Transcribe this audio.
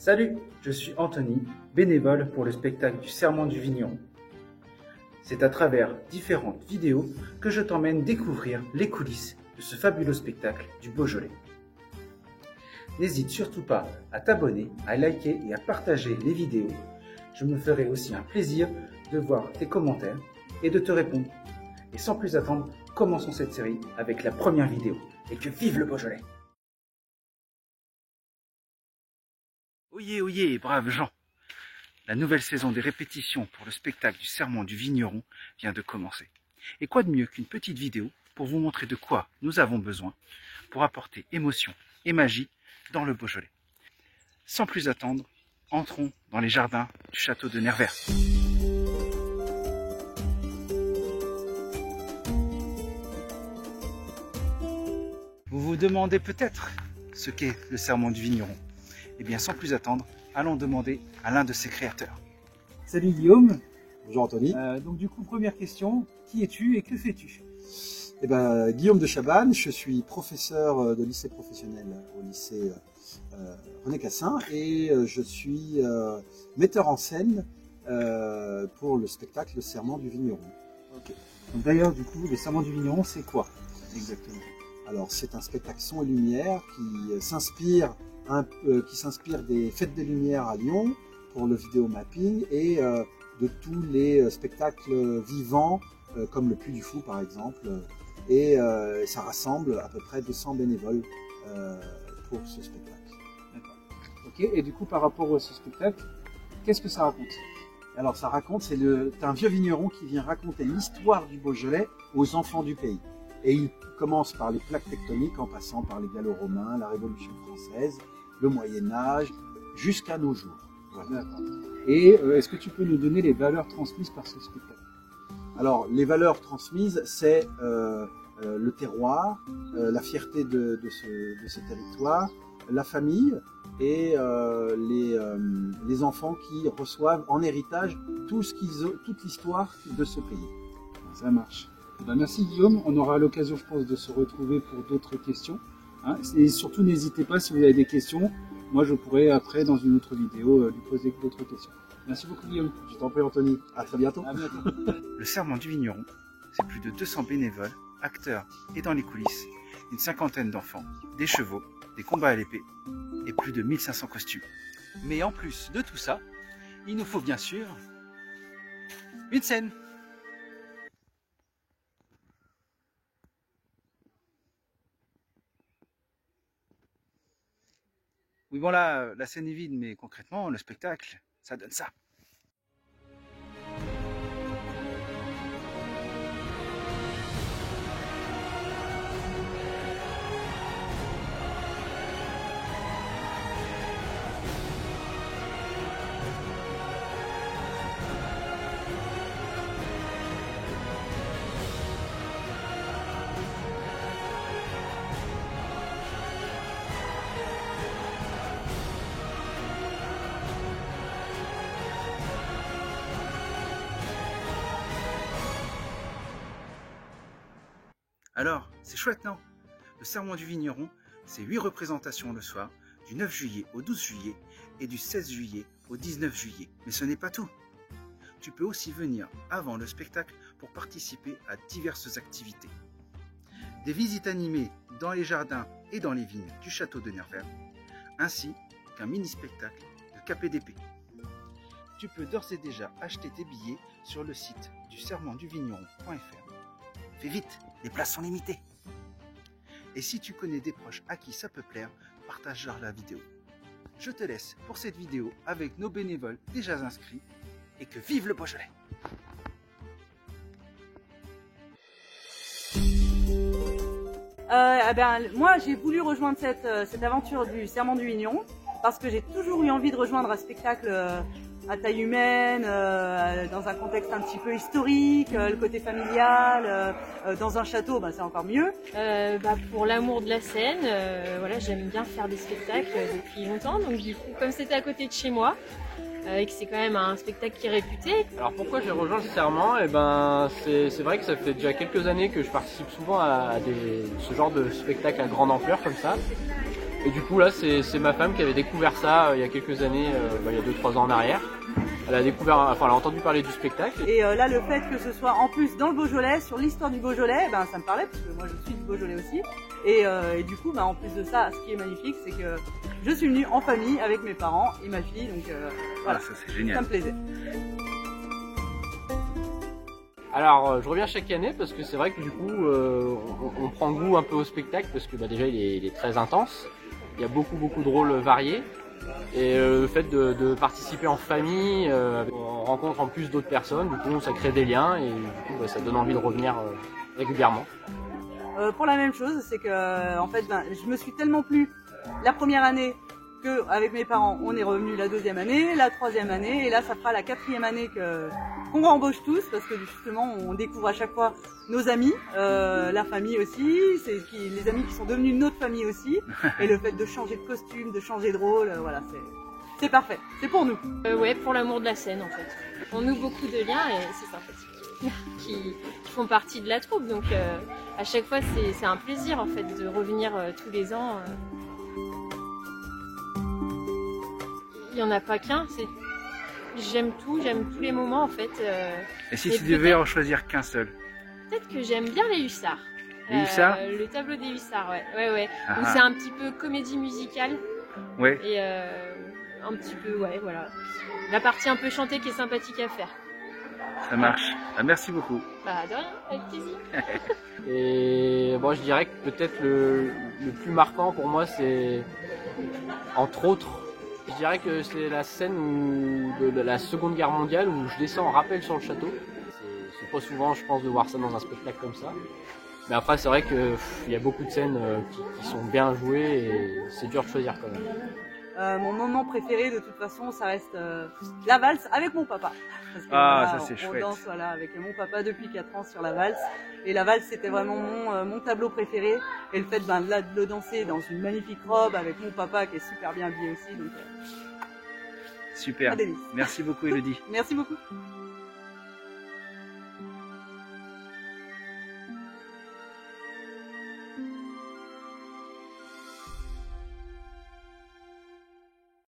Salut, je suis Anthony, bénévole pour le spectacle du Serment du Vigneron. C'est à travers différentes vidéos que je t'emmène découvrir les coulisses de ce fabuleux spectacle du Beaujolais. N'hésite surtout pas à t'abonner, à liker et à partager les vidéos. Je me ferai aussi un plaisir de voir tes commentaires et de te répondre. Et sans plus attendre, commençons cette série avec la première vidéo. Et que vive le Beaujolais! Oyez, oyez, braves gens! La nouvelle saison des répétitions pour le spectacle du Serment du Vigneron vient de commencer. Et quoi de mieux qu'une petite vidéo pour vous montrer de quoi nous avons besoin pour apporter émotion et magie dans le Beaujolais. Sans plus attendre, entrons dans les jardins du château de Nervert. Vous vous demandez peut-être ce qu'est le Serment du Vigneron. Eh bien, sans plus attendre, allons demander à l'un de ses créateurs. Salut Guillaume. Bonjour Anthony. Donc du coup, première question, qui es-tu et que fais-tu? Eh ben, Guillaume de Chabannes, je suis professeur de lycée professionnel au lycée René Cassin et je suis metteur en scène pour le spectacle Le Serment du Vigneron. Ok. Donc d'ailleurs, du coup, le Serment du Vigneron, c'est quoi exactement? Alors, c'est un spectacle son et lumière qui s'inspire des Fêtes des Lumières à Lyon pour le vidéo mapping et de tous les spectacles vivants comme le Puy du Fou par exemple. Et ça rassemble à peu près 200 bénévoles pour ce spectacle. D'accord. Ok, et du coup par rapport à ce spectacle, qu'est-ce que ça raconte? Alors ça raconte, c'est un vieux vigneron qui vient raconter l'histoire du Beaujolais aux enfants du pays. Et il commence par les plaques tectoniques en passant par les gallo-romains, la Révolution française, le Moyen-Âge, jusqu'à nos jours. Voilà. Et est-ce que tu peux nous donner les valeurs transmises par ce spectacle? Alors, les valeurs transmises, c'est le terroir, la fierté de ce territoire, la famille et les enfants qui reçoivent en héritage toute l'histoire de ce pays. Ça marche. Ben merci Guillaume, on aura l'occasion je pense de se retrouver pour d'autres questions. Hein. Et surtout n'hésitez pas si vous avez des questions, moi je pourrai après dans une autre vidéo lui poser d'autres questions. Merci beaucoup Guillaume. Je t'en prie Anthony, à très bientôt. À bientôt. Le Serment du Vigneron, c'est plus de 200 bénévoles, acteurs et dans les coulisses, une cinquantaine d'enfants, des chevaux, des combats à l'épée et plus de 1500 costumes. Mais en plus de tout ça, il nous faut bien sûr une scène. Oui bon là, la scène est vide, mais concrètement, le spectacle, ça donne ça. Alors, c'est chouette, non? Le Serment du Vigneron, c'est 8 représentations le soir, du 9 juillet au 12 juillet et du 16 juillet au 19 juillet. Mais ce n'est pas tout. Tu peux aussi venir avant le spectacle pour participer à diverses activités. Des visites animées dans les jardins et dans les vignes du château de Nervert, ainsi qu'un mini-spectacle de KPDP. Tu peux d'ores et déjà acheter tes billets sur le site du sermentduvigneron.fr. Fais vite, les places sont limitées. Et si tu connais des proches à qui ça peut plaire, partage-leur la vidéo. Je te laisse pour cette vidéo avec nos bénévoles déjà inscrits et que vive le Beaujolais! Moi j'ai voulu rejoindre cette aventure du Serment du Vigneron parce que j'ai toujours eu envie de rejoindre un spectacle à taille humaine, dans un contexte un petit peu historique, le côté familial, dans un château, c'est encore mieux. Pour l'amour de la scène, voilà, j'aime bien faire des spectacles depuis longtemps, donc du coup, comme c'était à côté de chez moi, et que c'est quand même un spectacle qui est réputé. Alors pourquoi j'ai rejoint le Serment? C'est vrai que ça fait déjà quelques années que je participe souvent à ce genre de spectacle à grande ampleur comme ça. Et du coup là c'est ma femme qui avait découvert ça il y a quelques années, il y a 2-3 ans en arrière. Elle a découvert, enfin elle a entendu parler du spectacle. Et là le fait que ce soit en plus dans le Beaujolais, sur l'histoire du Beaujolais, ben, ça me parlait parce que moi je suis du Beaujolais aussi. Et du coup ben, en plus de ça, ce qui est magnifique c'est que je suis venue en famille avec mes parents et ma fille, donc voilà, ça c'est génial. ça me plaisait. Alors je reviens chaque année parce que c'est vrai que du coup on prend goût un peu au spectacle parce que déjà il est très intense, il y a beaucoup de rôles variés et le fait de participer en famille, on rencontre en plus d'autres personnes, du coup ça crée des liens et du coup ça donne envie de revenir régulièrement. Pour la même chose, c'est que en fait ben, je me suis tellement plu la première année que avec mes parents on est revenu la deuxième année, la troisième année et là ça fera la quatrième année qu'on embauche tous parce que justement on découvre à chaque fois nos amis, la famille aussi, c'est les amis qui sont devenus notre famille aussi et le fait de changer de costume, de changer de rôle, voilà c'est parfait, c'est pour nous. Ouais, pour l'amour de la scène en fait. On noue beaucoup de liens et c'est sympathique qui font partie de la troupe donc à chaque fois c'est un plaisir en fait de revenir tous les ans. Il n'y en a pas qu'un, j'aime tout, j'aime tous les moments en fait. Et si tu devais en choisir qu'un seul? Peut-être que j'aime bien les hussards. Les hussards? Le tableau des hussards, ouais. Ah Où ah. c'est un petit peu comédie musicale. Ouais. Et un petit peu, ouais, voilà. La partie un peu chantée qui est sympathique à faire. Ça marche. Ah, merci beaucoup. Bah de rien, avec plaisir. Et bon, je dirais que peut-être le plus marquant pour moi c'est, entre autres, je dirais que c'est la scène de la Seconde Guerre mondiale où je descends en rappel sur le château. C'est pas souvent, je pense, de voir ça dans un spectacle comme ça. Mais après, c'est vrai qu'il y a beaucoup de scènes qui sont bien jouées et c'est dur de choisir quand même. Mon moment préféré de toute façon ça reste la valse avec mon papa. Parce que, Ah, voilà, ça c'est on chouette. danse voilà, avec mon papa depuis 4 ans sur la valse. Et la valse c'était vraiment mon tableau préféré. Et le fait ben, là, de le danser dans une magnifique robe avec mon papa qui est super bien habillé aussi. Donc, Super. un délice. Merci beaucoup Elodie. Merci beaucoup.